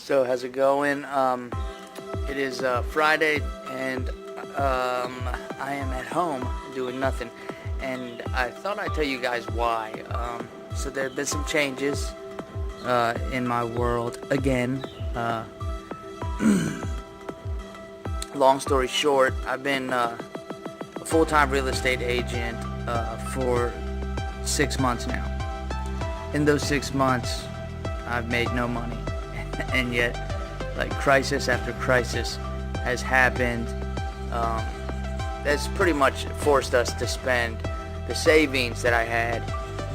So how's it going? It is Friday, and I am at home doing nothing. And I thought I'd tell you guys why. So there have been some changes in my world again. Long story short, I've been a full-time real estate agent for 6 months now. In those 6 months, I've made no money. And yet, like, crisis after crisis has happened. That's pretty much forced us to spend the savings that I had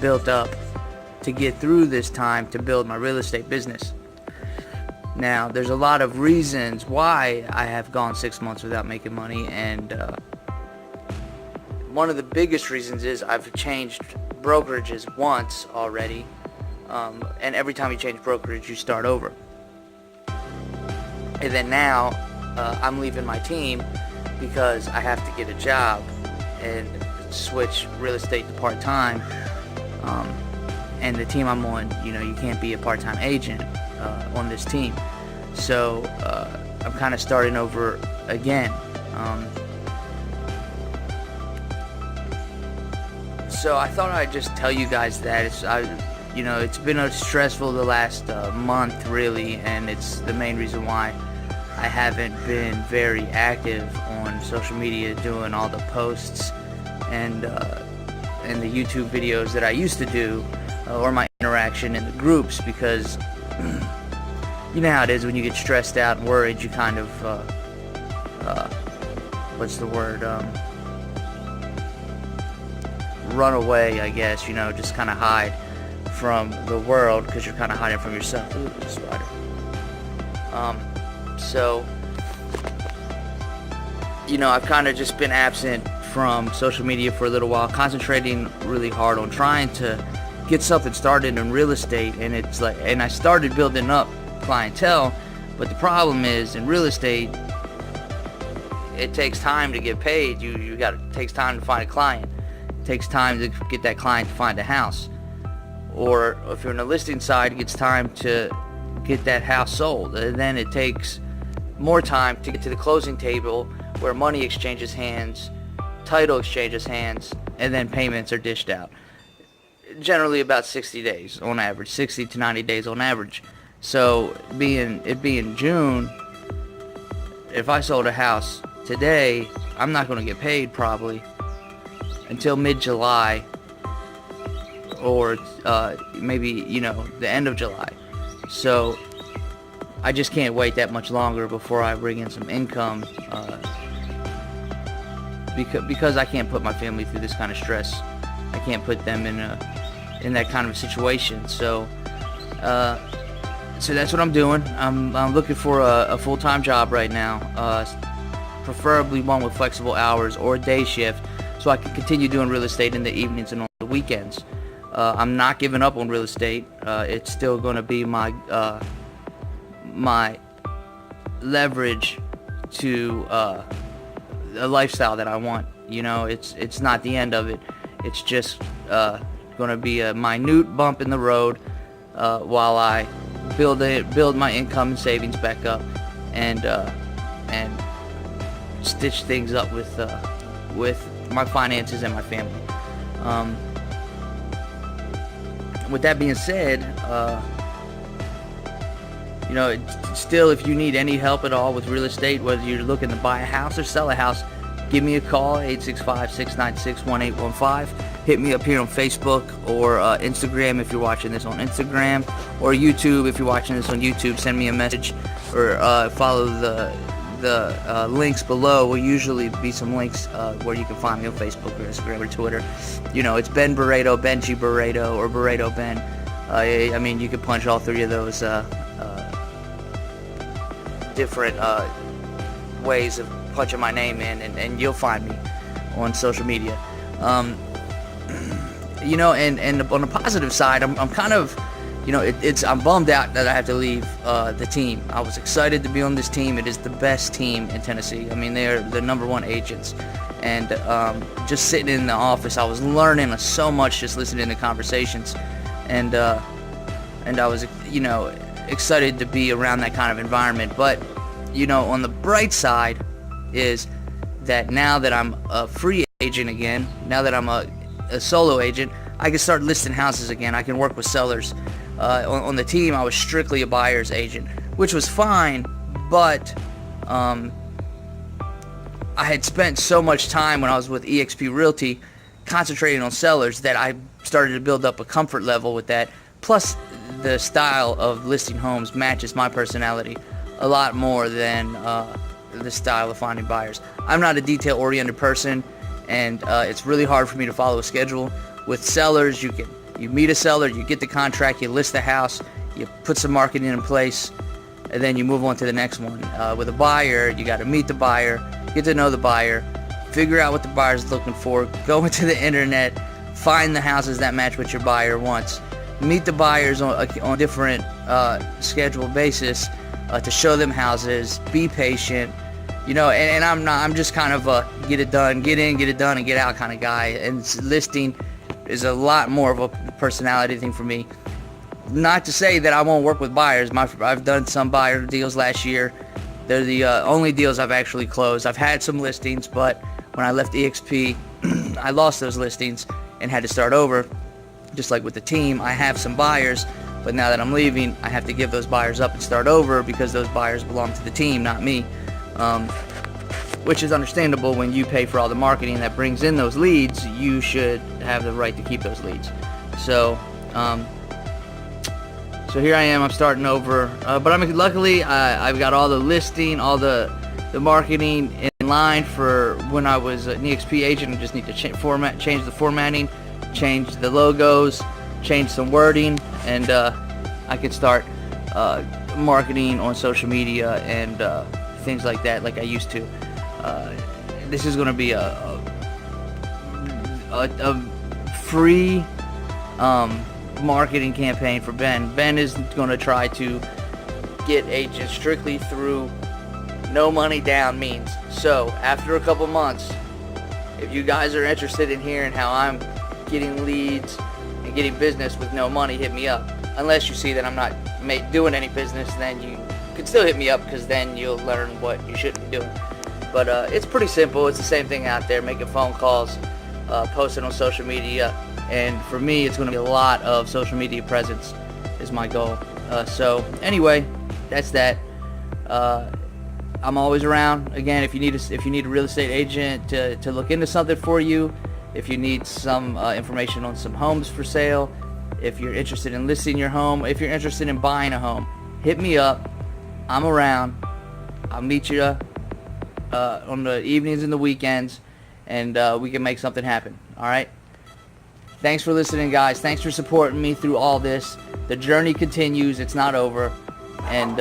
built up to get through this time to build my real estate business. Now, there's a lot of reasons why I have gone 6 months without making money, and one of the biggest reasons is I've changed brokerages once already, and every time you change brokerage, you start over. And then now, I'm leaving my team because I have to get a job and switch real estate to part-time. And the team I'm on, you can't be a part-time agent on this team. So I'm kind of starting over again. So I thought I'd just tell you guys that it's been stressful the last month, really, and it's the main reason why I haven't been very active on social media doing all the posts and the YouTube videos that I used to do, or my interaction in the groups, because you know how it is when you get stressed out and worried, you kind of run away, I guess, just kind of hide from the world because you're kind of hiding from yourself. Ooh, spider. So, I've kind of just been absent from social media for a little while, concentrating really hard on trying to get something started in real estate, and and I started building up clientele, but the problem is in real estate, it takes time to get paid. It takes time to find a client. It takes time to get that client to find a house. Or if you're on the listing side, it gets time to get that house sold. And then it takes more time to get to the closing table where money exchanges hands, title exchanges hands, and then payments are dished out. Generally about 60 days on average, 60 to 90 days on average. So being June, if I sold a house today, I'm not going to get paid probably until mid-July, or maybe the end of July. So I just can't wait that much longer before I bring in some income, because I can't put my family through this kind of stress. I can't put them in that kind of a situation. So that's what I'm doing. I'm looking for a full-time job right now, preferably one with flexible hours or a day shift, so I can continue doing real estate in the evenings and on the weekends. I'm not giving up on real estate. It's still going to be my leverage to a lifestyle that I want. It's not the end of it. It's just going to be a minute bump in the road while I build my income and savings back up, and stitch things up with my finances and my family. With that being said, still, if you need any help at all with real estate, whether you're looking to buy a house or sell a house, give me a call, 865-696-1815. Hit me up here on Facebook or Instagram if you're watching this on Instagram, or YouTube if you're watching this on YouTube. Send me a message, or follow the links below. Will usually be some links where you can find me on Facebook or Instagram or Twitter. It's Ben Barredo, Benji Barredo, or Barredo Ben. You could punch all three of those different ways of punching my name in, and you'll find me on social media. And on the positive side, I'm kind of, I'm bummed out that I have to leave the team. I was excited to be on this team. It is the best team in Tennessee. They're the number one agents. And just sitting in the office, I was learning so much just listening to conversations. And I was, excited to be around that kind of environment. But on the bright side is that now that I'm a free agent again, now that I'm a solo agent, I can start listing houses again. I can work with sellers. On the team, I was strictly a buyer's agent, which was fine, but I had spent so much time when I was with eXp Realty concentrating on sellers that I started to build up a comfort level with that. Plus, the style of listing homes matches my personality a lot more than the style of finding buyers. I'm not a detail-oriented person, and it's really hard for me to follow a schedule. With sellers, you meet a seller, you get the contract, you list the house, you put some marketing in place, and then you move on to the next one. With a buyer, you got to meet the buyer, get to know the buyer, figure out what the buyer's looking for, go into the internet, find the houses that match what your buyer wants, meet the buyers on a different scheduled basis to show them houses, be patient, and I'm just kind of a get it done, get in, get it done, and get out kind of guy. And listing is a lot more of a personality thing for me. Not to say that I won't work with buyers. I've done some buyer deals last year. They're the only deals I've actually closed. I've had some listings, but when I left eXp, I lost those listings and had to start over. Just like with the team, I have some buyers, but now that I'm leaving, I have to give those buyers up and start over because those buyers belong to the team, not me. Which is understandable. When you pay for all the marketing that brings in those leads, you should have the right to keep those leads. So here I am. I'm starting over, but luckily I've got all the listing, all the marketing in line for when I was an eXp agent. I just need to change the formatting, change the logos, change some wording, and I can start marketing on social media and things like that, like I used to. This is going to be a free marketing campaign for Ben. Ben is going to try to get agents strictly through no money down means. So after a couple months, if you guys are interested in hearing how I'm getting leads and getting business with no money, hit me up. Unless you see that I'm not doing any business, then you can still hit me up, because then you'll learn what you shouldn't be doing. But it's pretty simple. It's the same thing out there, making phone calls, posting on social media, and for me, it's going to be a lot of social media presence is my goal. So anyway, that's that. I'm always around. Again, if you need a real estate agent to look into something for you, if you need some information on some homes for sale, if you're interested in listing your home, if you're interested in buying a home, hit me up. I'm around. I'll meet you on the evenings and the weekends, and we can make something happen. All right? Thanks for listening, guys. Thanks for supporting me through all this. The journey continues. It's not over. And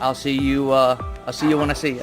I'll see you when I see you.